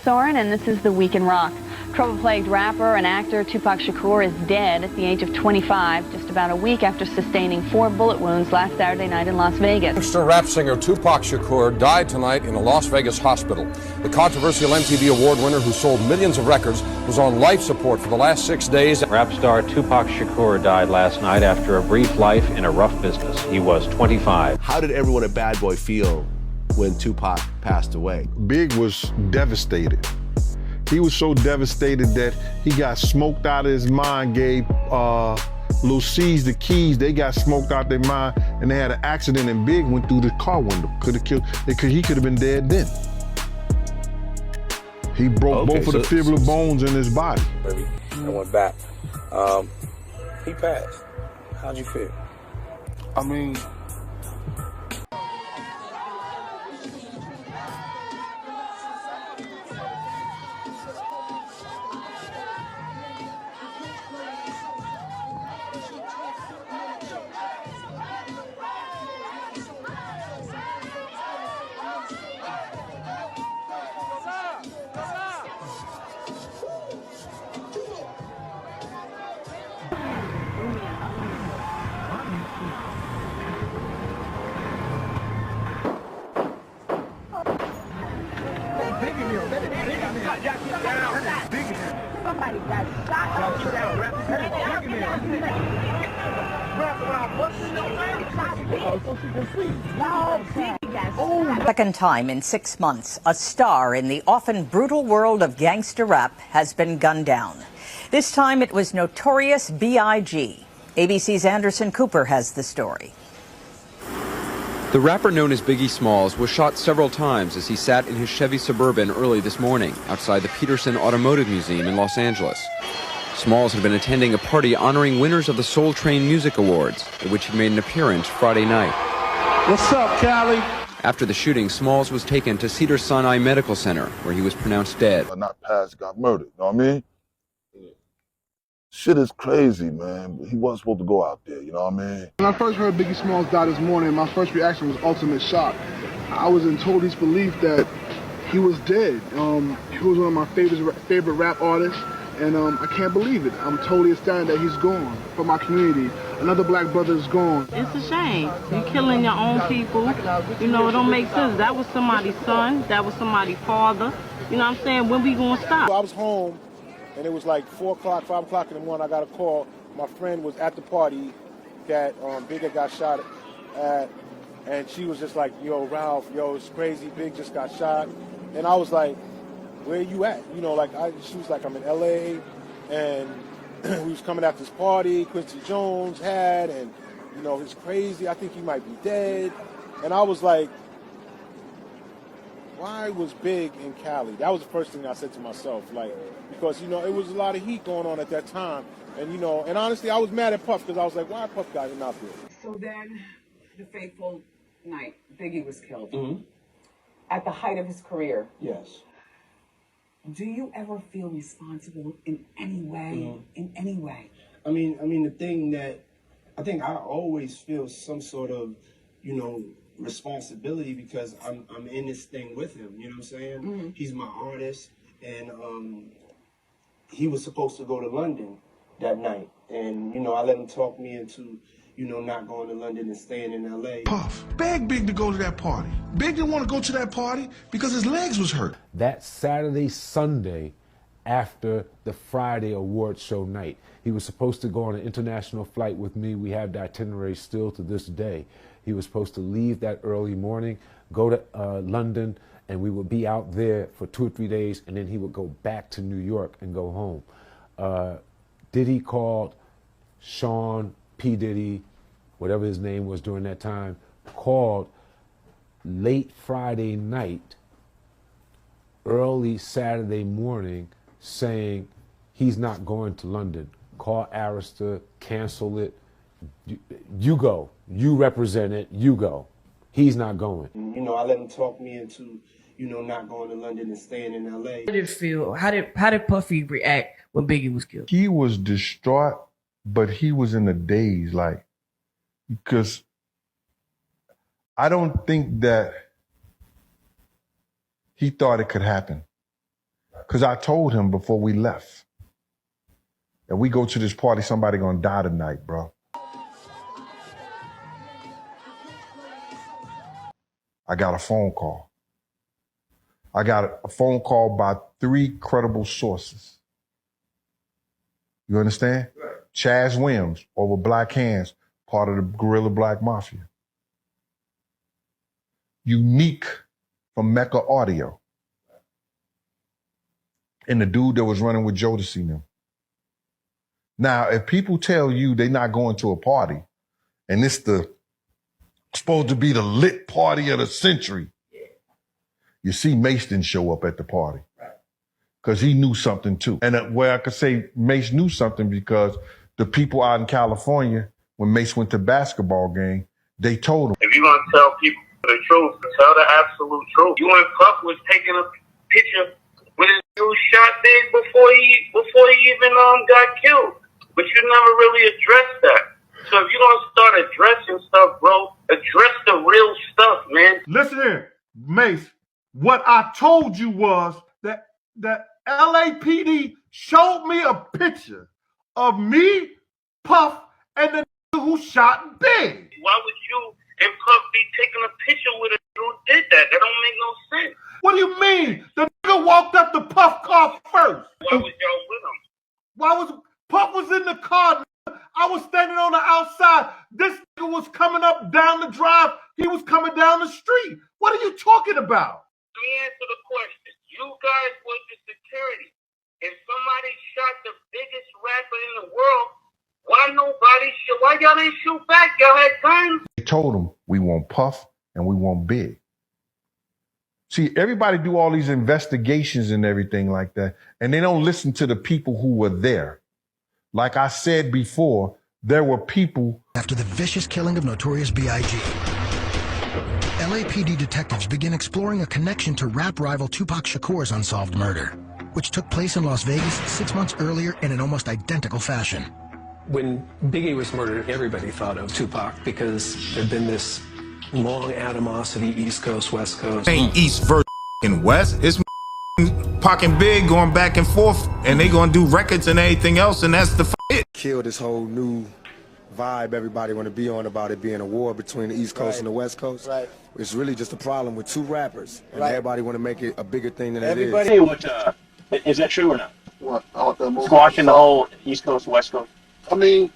Soren, and this is the Week in Rock. Trouble-plagued rapper and actor Tupac Shakur is dead at the age of 25, just about a week after sustaining 4 bullet wounds last Saturday night in Las Vegas. Gangster rap singer Tupac Shakur died tonight in a Las Vegas hospital. The controversial MTV award winner who sold millions of records was on life support for the last 6 days. Rap star Tupac Shakur died last night after a brief life in a rough business. He was 25. How did everyone at Bad Boy feel when Tupac passed away? Big was devastated. He was so devastated that he got smoked out of his mind, gave Lil C's the keys, they got smoked out their mind, and they had an accident, and Big went through the car window. Could have killed, he could have been dead then. He broke both of the fibular bones in his body. Baby, I went back. He passed. How'd you feel? I mean, Somebody got shot. Second time in 6 months, a star in the often brutal world of gangster rap has been gunned down. This time it was Notorious B.I.G. ABC's Anderson Cooper has the story. The rapper known as Biggie Smalls was shot several times as he sat in his Chevy Suburban early this morning outside the Peterson Automotive Museum in Los Angeles. Smalls had been attending a party honoring winners of the Soul Train Music Awards, at which he made an appearance Friday night. what's up, Cali? After the shooting, Smalls was taken to Cedars-Sinai Medical Center, where he was pronounced dead. Not passed, got murdered, you know what I mean? Shit is crazy, man. He wasn't supposed to go out there, you know what I mean? When I first heard Biggie Smalls died this morning, my first reaction was ultimate shock. I was in total disbelief that he was dead. He was one of my favorite rap artists, and I can't believe it. I'm totally astounded that he's gone from my community. Another black brother is gone. It's a shame. You're killing your own people. You know, it don't make sense. That was somebody's son. That was somebody's father. You know what I'm saying? When we gonna stop? I was home, and it was like 4 o'clock, 5 o'clock in the morning. I got a call. My friend was at the party that Big got shot at, and she was just like, yo, Ralph, yo, it's crazy. Big just got shot. And I was like, where you at? You know, like, she was like, I'm in L.A., and we was coming after this party Quincy Jones had, and, you know, it's crazy. I think he might be dead. And I was like, why was Big in Cali? That was the first thing I said to myself, like, because, you know, it was a lot of heat going on at that time. And, you know, and honestly, I was mad at Puff because I was like, why Puff got him out there? So then, the fateful night, Biggie was killed. Mm-hmm. At the height of his career. Yes. Do you ever feel responsible in any way? Mm-hmm. In any way? I mean, the thing that I think I always feel some sort of, you know, responsibility because I'm in this thing with him. You know what I'm saying? Mm-hmm. He's my artist, and he was supposed to go to London that night, and you know, I let him talk me into, you know, not going to London and staying in L.A. Puff begged Big to go to that party. Big didn't want to go to that party because his legs was hurt. That Saturday, Sunday, after the Friday award show night, he was supposed to go on an international flight with me. We have the itinerary still to this day. He was supposed to leave that early morning, go to London, and we would be out there for 2 or 3 days, and then he would go back to New York and go home. Diddy called Sean P. Diddy, whatever his name was during that time, called late Friday night, early Saturday morning, saying he's not going to London. Call Arista, cancel it. You go. You represent it. You go. He's not going. You know, I let him talk me into, you know, not going to London and staying in L.A. How did it feel? How did Puffy react when Biggie was killed? He was distraught, but he was in a daze, like, because I don't think that he thought it could happen. Because I told him before we left, if we go to this party, somebody gonna die tonight, bro. I got a phone call. I got a phone call by 3 credible sources. You understand? Right. Chaz Williams over Black Hands, part of the Guerrilla Black Mafia. Unique from Mecca Audio. And the dude that was running with Jodeci now. Now, if people tell you they're not going to a party, and it's supposed to be the lit party of the century, you see Mace didn't show up at the party. Because he knew something too. And where I could say Mace knew something because the people out in California, when Mace went to basketball game, they told him. If you're going to tell people the truth, tell the absolute truth. You and Puff was taking a picture with his dude shot Big before he even got killed. But you never really addressed that. So if you're going to start addressing stuff, bro, address the real stuff, man. Listen here, Mace. What I told you was that LAPD showed me a picture of me, Puff, and the nigga who shot Big. Why would you and Puff be taking a picture with a dude who did that? That don't make no sense. What do you mean? The nigga walked up to Puff car first. Why was y'all with him? Puff was in the car. I was standing on the outside. This nigga was coming up down the drive. He was coming down the street. What are you talking about? Let me answer the question. You guys were the security. If somebody shot the biggest rapper in the world, why y'all didn't shoot back? Y'all had guns? They told him, we want Puff and we want Big. See, everybody do all these investigations and everything like that, and they don't listen to the people who were there. Like I said before, there were people. After the vicious killing of Notorious B.I.G., LAPD detectives begin exploring a connection to rap rival Tupac Shakur's unsolved murder, which took place in Las Vegas 6 months earlier in an almost identical fashion. When Biggie was murdered, everybody thought of Tupac because there'd been this long animosity, East Coast, West Coast. Ain't East versus West. It's Pac and Big going back and forth, and they gonna do records and everything else, and that's the it. Kill this whole new vibe everybody want to be on about it being a war between the East Coast and the West Coast. Right. It's really just a problem with 2 rappers, and everybody want to make it a bigger thing than it is. Hey, is that true or not? What? Squashing the whole East Coast, West Coast? I mean,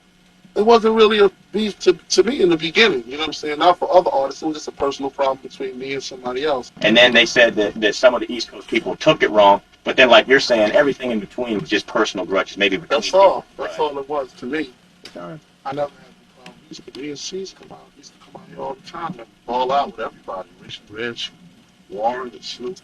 it wasn't really a beef to me in the beginning, you know what I'm saying? Not for other artists, it was just a personal problem between me and somebody else. And then they said that some of the East Coast people took it wrong, but then like you're saying, everything in between was just personal grudges, maybe between That's all. That's all it was to me. I never had a problem. Me and C's come out. Used to come out here all the time and ball out with everybody. Rich, Warren, and Snoop.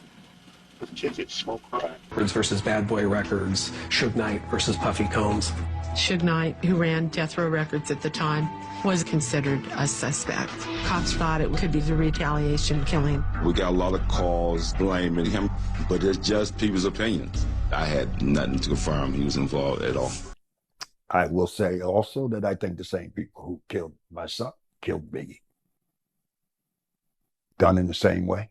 Kick it, smoke crack. Records versus Bad Boy Records, Suge Knight versus Puffy Combs. Suge Knight, who ran Death Row Records at the time, was considered a suspect. Cops thought it could be the retaliation killing. We got a lot of calls blaming him, but it's just people's opinions. I had nothing to confirm he was involved at all. I will say also that I think the same people who killed my son killed Biggie. Done in the same way.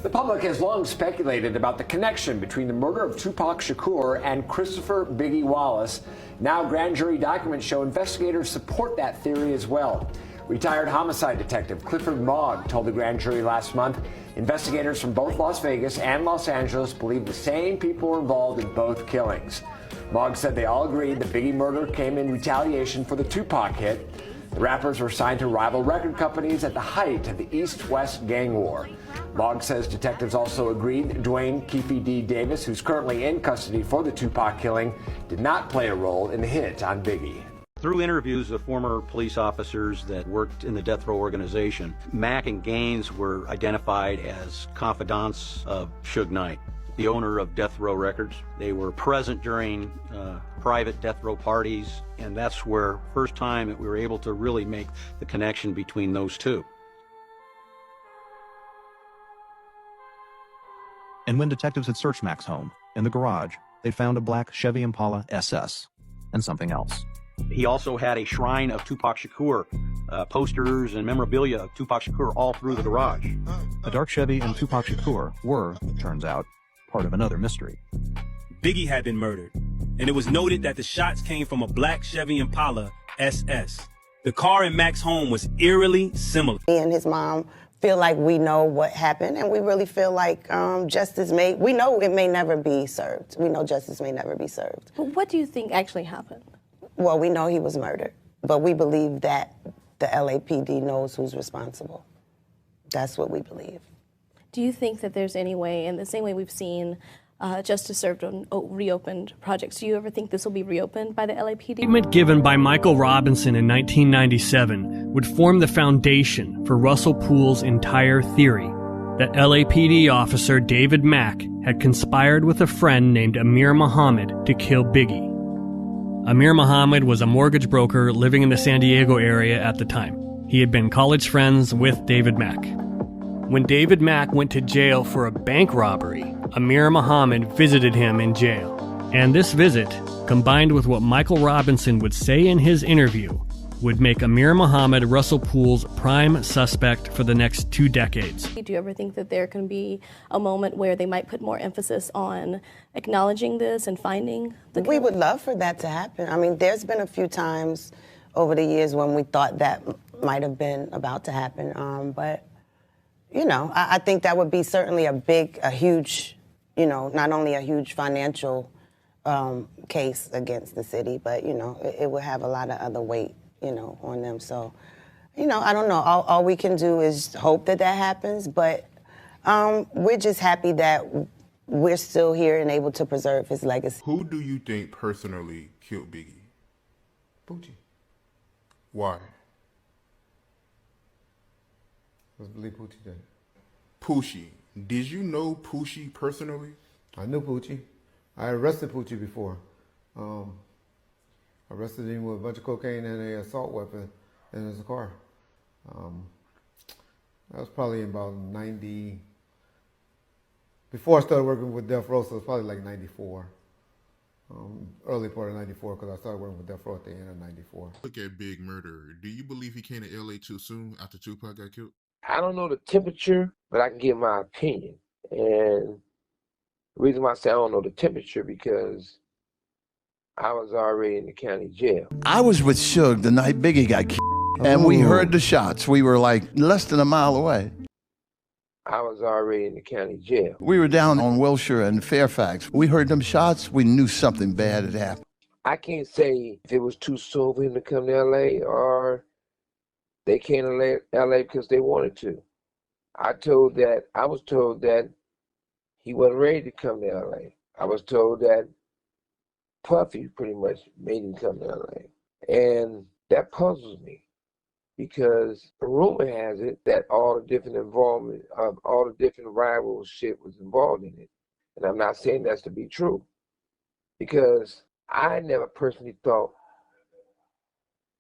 The public has long speculated about the connection between the murder of Tupac Shakur and Christopher Biggie Wallace. Now grand jury documents show investigators support that theory as well. Retired homicide detective Clifford Mogg told the grand jury last month investigators from both Las Vegas and Los Angeles believe the same people were involved in both killings. Mogg said they all agreed the Biggie murder came in retaliation for the Tupac hit. The rappers were signed to rival record companies at the height of the East-West gang war. Mogg says detectives also agreed Dwayne Keefe D. Davis, who's currently in custody for the Tupac killing, did not play a role in the hit on Biggie. Through interviews of former police officers that worked in the death row organization, Mack and Gaines were identified as confidants of Suge Knight, the owner of Death Row Records. They were present during private death row parties, and that's where first time that we were able to really make the connection between those two. And when detectives had searched Mack's home, in the garage, they found a black Chevy Impala SS and something else. He also had a shrine of Tupac Shakur, posters and memorabilia of Tupac Shakur all through the garage. A dark Chevy and Tupac Shakur were, it turns out, part of another mystery. Biggie had been murdered, and it was noted that the shots came from a black Chevy Impala SS. The car in Mac's home was eerily similar. He and his mom feel like we know what happened, and we really feel like we know it may never be served. We know justice may never be served. But what do you think actually happened? Well, we know he was murdered, but we believe that the LAPD knows who's responsible. That's what we believe. Do you think that there's any way, in the same way we've seen justice served on reopened projects, do you ever think this will be reopened by the LAPD? Statement given by Michael Robinson in 1997 would form the foundation for Russell Poole's entire theory that LAPD officer David Mack had conspired with a friend named Amir Muhammad to kill Biggie. Amir Muhammad was a mortgage broker living in the San Diego area at the time. He had been college friends with David Mack. When David Mack went to jail for a bank robbery, Amir Muhammad visited him in jail. And this visit, combined with what Michael Robinson would say in his interview, would make Amir Muhammad Russell Poole's prime suspect for the next 2 decades. Do you ever think that there can be a moment where they might put more emphasis on acknowledging this and finding the We would love for that to happen. I mean, there's been a few times over the years when we thought that might have been about to happen, but you know, I think that would be certainly a huge, you know, not only a huge financial case against the city, but, you know, it would have a lot of other weight, you know, on them. So, you know, I don't know. All we can do is hope that that happens, but we're just happy that we're still here and able to preserve his legacy. Who do you think personally killed Biggie? Poochie. Why? Let's believe Poochie did. Poochie. Did you know Poochie personally? I knew Poochie. I arrested Poochie before. Arrested him with a bunch of cocaine and an assault weapon in his car. That was probably about 90. Before I started working with Death Row, so it was probably like 94. Early part of 94, because I started working with Death Row at the end of 94. Look at Big Murder. Do you believe he came to LA too soon after Tupac got killed? I don't know the temperature, but I can give my opinion. And the reason why I say I don't know the temperature, because I was already in the county jail. I was with Suge the night Biggie got killed, and we heard the shots. We were like less than a mile away. I was already in the county jail. We were down on Wilshire and Fairfax. We heard them shots. We knew something bad had happened. I can't say if it was too soon for him to come to LA or they came to LA because they wanted to. I was told that he wasn't ready to come to LA. I was told that Puffy pretty much made him come to LA. And that puzzles me, because the rumor has it that all the different involvement of all the different rival shit was involved in it. And I'm not saying that's to be true, because I never personally thought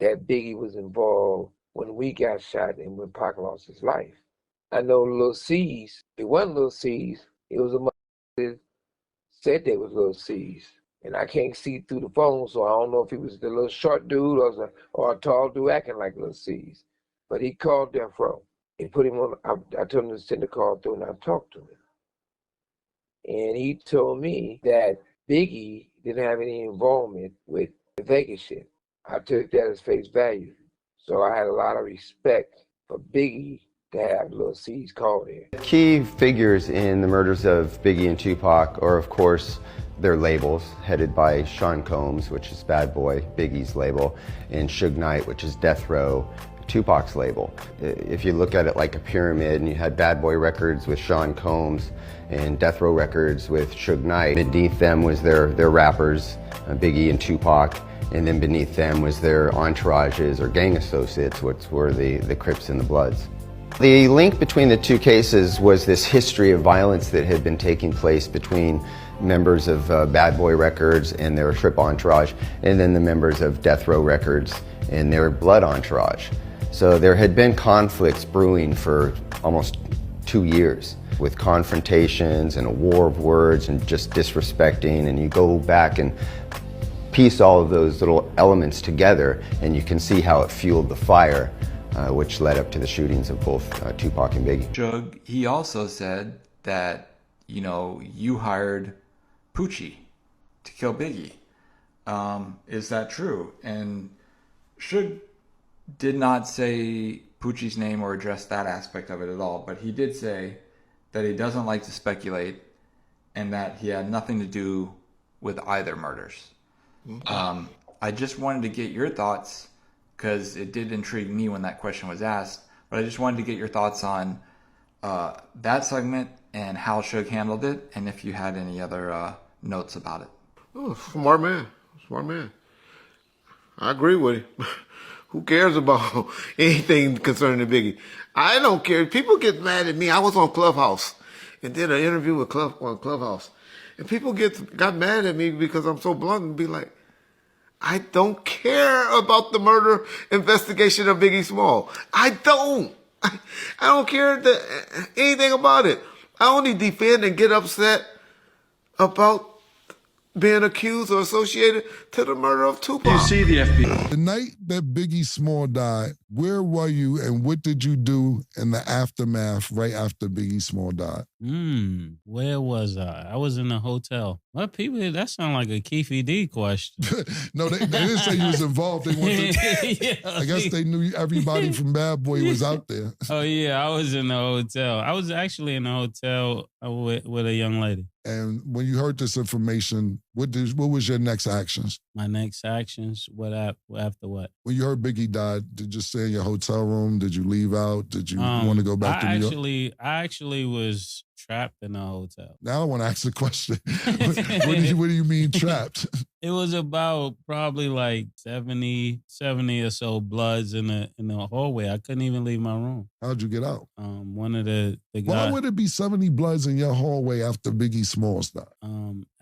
that Biggie was involved when we got shot and when Pac lost his life. I know Lil C's, it wasn't Lil C's, it was a mother that said they was Lil C's. And I can't see through the phone, so I don't know if he was the little short dude or a tall dude acting like Lil C's. But he called Death Row and put him on, I told him to send the call through and I talked to him. And he told me that Biggie didn't have any involvement with the Vegas shit. I took that as face value. So I had a lot of respect for Biggie to have Lil C's call there. Key figures in the murders of Biggie and Tupac are, of course, their labels, headed by Sean Combs, which is Bad Boy, Biggie's label, and Suge Knight, which is Death Row, Tupac's label. If you look at it like a pyramid, and you had Bad Boy Records with Sean Combs and Death Row Records with Suge Knight, beneath them was their rappers, Biggie and Tupac, and then beneath them was their entourages or gang associates, which were the Crips and the Bloods. The link between the two cases was this history of violence that had been taking place between members of Bad Boy Records and their Trip entourage, and then the members of Death Row Records and their Blood entourage. So there had been conflicts brewing for almost 2 years, with confrontations and a war of words and just disrespecting, and you go back and piece all of those little elements together and you can see how it fueled the fire, which led up to the shootings of both Tupac and Biggie. Suge, he also said that, you know, you hired Poochie to kill Biggie. Is that true? And Suge did not say Poochie's name or address that aspect of it at all, but he did say that he doesn't like to speculate and that he had nothing to do with either murders. I just wanted to get your thoughts, because it did intrigue me when that question was asked, but I just wanted to get your thoughts on that segment and how Suge handled it, and if you had any other notes about it. Oh, smart man. Smart man. I agree with him. Who cares about anything concerning Biggie? I don't care. People get mad at me. I was on Clubhouse and did an interview with on Clubhouse. And people got mad at me because I'm so blunt and be like, I don't care about the murder investigation of Biggie Smalls. I don't. I don't care anything about it. I only defend and get upset about being accused or associated to the murder of Tupac. You see the FBI. The night that Biggie Smalls died, where were you and what did you do in the aftermath right after Biggie Smalls died? Where was I? I was in a hotel. What people? That sounds like a Keefe D question. No, they didn't say you was involved. They wanted. I guess they knew everybody from Bad Boy was out there. Oh yeah, I was in the hotel. I was actually in a hotel with a young lady. And when you heard this information, what was your next actions? My next actions? After what? When you heard Biggie died, did you stay in your hotel room? Did you leave out? Did you want to go back to New York? I actually was trapped in a hotel. Now I want to ask the question. What do you mean trapped? It was about probably like 70 or so bloods in the hallway. I couldn't even leave my room. How'd you get out? One of the guys. Why would it be 70 bloods in your hallway after Biggie Smalls died?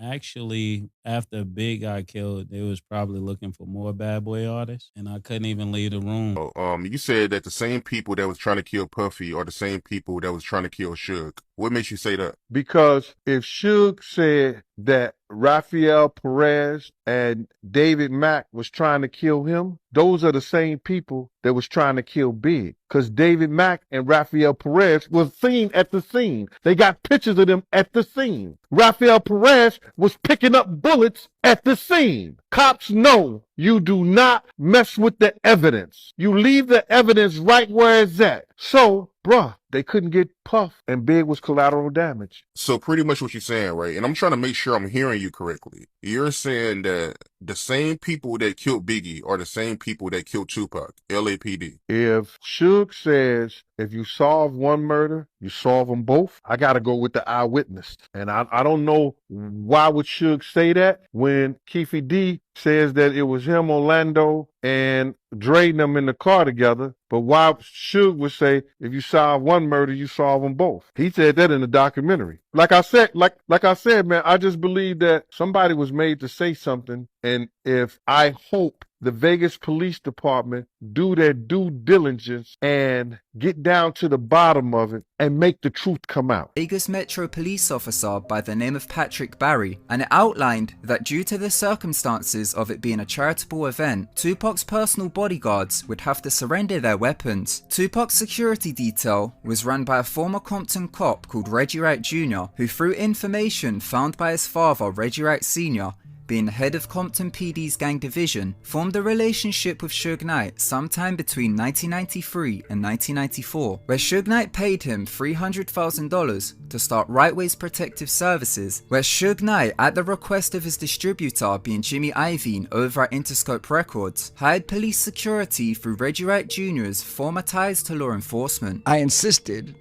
Actually, after Big got killed, they was probably looking for more Bad Boy artists, and I couldn't even leave the room. You said that the same people that was trying to kill Puffy are the same people that was trying to kill Suge. What makes you say that? Because if Suge said that Rafael Perez and David Mack was trying to kill him, those are the same people that was trying to kill Big. Because David Mack and Rafael Perez was seen at the scene. They got pictures of them at the scene. Rafael Perez was picking up bullets at the scene. Cops know you do not mess with the evidence. You leave the evidence right where it's at. So, bruh, they couldn't get Puff, and Big was collateral damage. So pretty much what you're saying, right? And I'm trying to make sure I'm hearing you correctly. You're saying that the same people that killed Biggie are the same people that killed Tupac, LAPD. If Suge says, if you solve one murder, you solve them both, I got to go with the eyewitness. And I don't know why would Suge say that when Keefe D says that it was him, Orlando, and Dre and them in the car together. But why Suge would say, if you solve one murder, you solve them both. He said that in the documentary. Like I said, man, I just believe that somebody was made to say something. And if I hope the Vegas Police Department do their due diligence and get down to the bottom of it and make the truth come out. Vegas Metro police officer by the name of Patrick Barry, and it outlined that due to the circumstances of it being a charitable event, Tupac's personal bodyguards would have to surrender their weapons. Tupac's security detail was run by a former Compton cop called Reggie Wright Jr., who through information found by his father, Reggie Wright Sr., being the head of Compton PD's gang division, formed a relationship with Suge Knight sometime between 1993 and 1994, where Suge Knight paid him $300,000 to start Right Way's Protective Services, where Suge Knight, at the request of his distributor being Jimmy Iovine over at Interscope Records, hired police security through Reggie Wright Jr.'s former ties to law enforcement. I insisted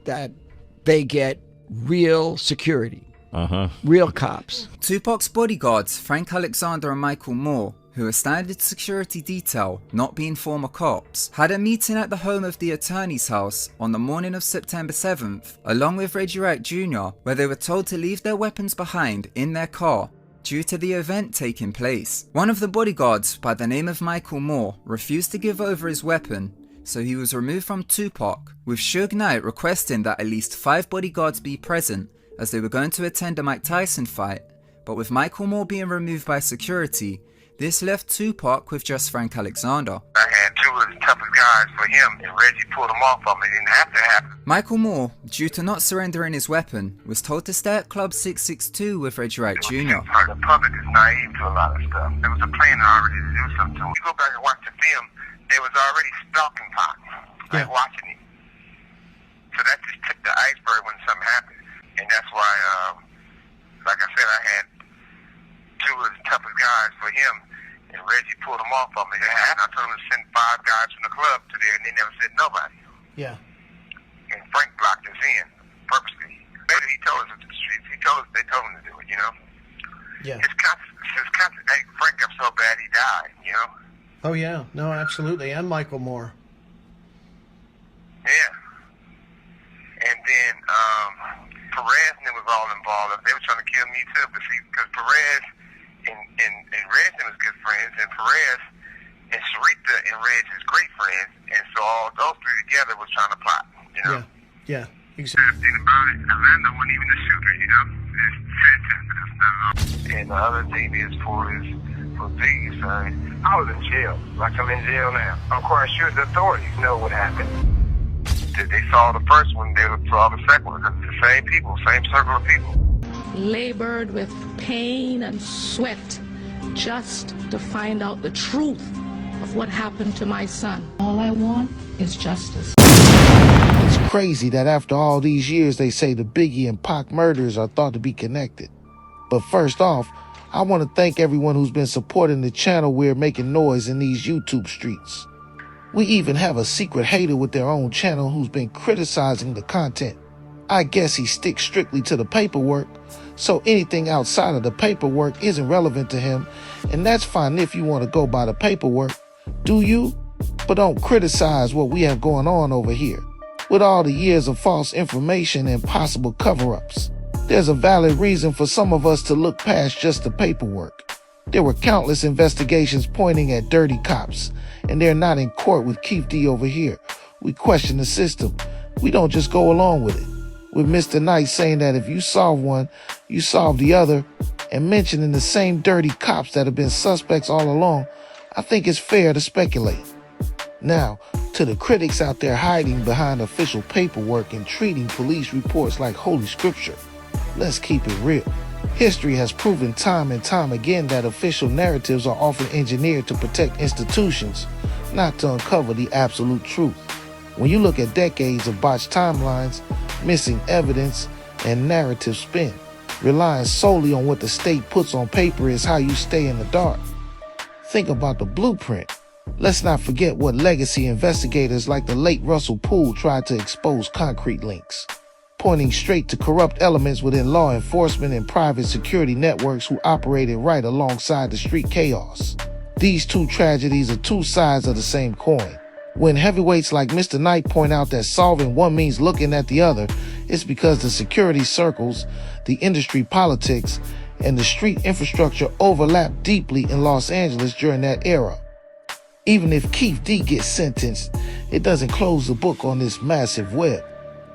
that they get real security. Real cops. Tupac's bodyguards, Frank Alexander and Michael Moore, who are standard security detail, not being former cops, had a meeting at the home of the attorney's house on the morning of September 7th, along with Reggie Wright Jr., where they were told to leave their weapons behind in their car due to the event taking place. One of the bodyguards, by the name of Michael Moore, refused to give over his weapon, so he was removed from Tupac, with Suge Knight requesting that at least 5 bodyguards be present, as they were going to attend a Mike Tyson fight, but with Michael Moore being removed by security, This left Tupac with just Frank Alexander. I had two of the toughest guys for him, and Reggie pulled him off of me. It didn't have to happen. Michael Moore, due to not surrendering his weapon, was told to stay at Club 662 with Reggie Wright Jr. The public is naive to a lot of stuff. There was a plan already to do something to him. You go back and watch the film, they was already stalking Pac, like watching him. So that just tipped the iceberg when something happened. And that's why, like I said, I had two of the toughest guys for him, and Reggie pulled them off of me. I told him to send 5 guys from the club to there, and they never sent nobody. Yeah. And Frank blocked us in, purposely. Maybe he told us at the streets. They told him to do it, you know? Yeah. Hey, Frank got so bad he died, you know? Oh, yeah. No, absolutely. And Michael Moore. Yeah. And then Perez and them was all involved. They were trying to kill me too, but see, because Perez and Reg was good friends, and Perez and Sarita and Reg is great friends, and so all those three together was trying to plot, you know? Yeah. Exactly. The thing about it, Orlando wasn't even the shooter, you know? It's fantastic. That's not at all. And the other thing is for Biggie, son, I was in jail, like I'm in jail now. Of course, you the authorities know what happened. They saw the first one, they would saw the second one, because it's the same people, same circle of people. Labored with pain and sweat just to find out the truth of what happened to my son. All I want is justice. It's crazy that after all these years they say the Biggie and Pac murders are thought to be connected. But first off, I want to thank everyone who's been supporting the channel We're Making Noise in these YouTube streets. We even have a secret hater with their own channel who's been criticizing the content. I guess he sticks strictly to the paperwork, so anything outside of the paperwork isn't relevant to him, and that's fine if you want to go by the paperwork. Do you? But don't criticize what we have going on over here. With all the years of false information and possible cover-ups, there's a valid reason for some of us to look past just the paperwork. There were countless investigations pointing at dirty cops, and they're not in court with Keefe D over here. We question the system. We don't just go along with it. With Mr. Knight saying that if you solve one, you solve the other, and mentioning the same dirty cops that have been suspects all along, I think it's fair to speculate. Now, to the critics out there hiding behind official paperwork and treating police reports like holy scripture, let's keep it real. History has proven time and time again that official narratives are often engineered to protect institutions, not to uncover the absolute truth. When you look at decades of botched timelines, missing evidence, and narrative spin, relying solely on what the state puts on paper is how you stay in the dark. Think about the blueprint. Let's not forget what legacy investigators like the late Russell Poole tried to expose concrete links, pointing straight to corrupt elements within law enforcement and private security networks who operated right alongside the street chaos. These two tragedies are two sides of the same coin. When heavyweights like Mr. Knight point out that solving one means looking at the other, it's because the security circles, the industry politics, and the street infrastructure overlapped deeply in Los Angeles during that era. Even if Keefe D gets sentenced, it doesn't close the book on this massive web.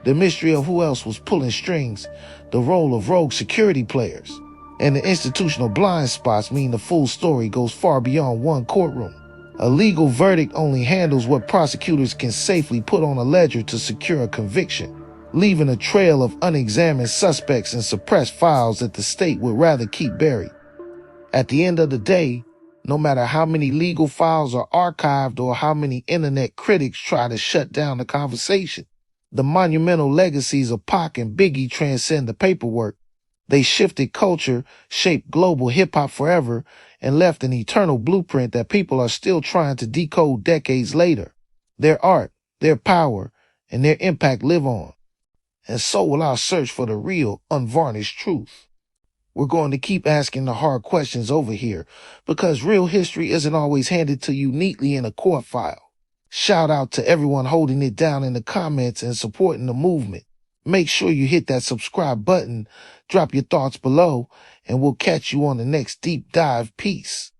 The mystery of who else was pulling strings, the role of rogue security players, and the institutional blind spots mean the full story goes far beyond one courtroom. A legal verdict only handles what prosecutors can safely put on a ledger to secure a conviction, leaving a trail of unexamined suspects and suppressed files that the state would rather keep buried. At the end of the day, no matter how many legal files are archived or how many internet critics try to shut down the conversation, the monumental legacies of Pac and Biggie transcend the paperwork. They shifted culture, shaped global hip-hop forever, and left an eternal blueprint that people are still trying to decode decades later. Their art, their power, and their impact live on. And so will our search for the real, unvarnished truth. We're going to keep asking the hard questions over here, because real history isn't always handed to you neatly in a court file. Shout out to everyone holding it down in the comments and supporting the movement. Make sure you hit that subscribe button, drop your thoughts below, and we'll catch you on the next deep dive piece.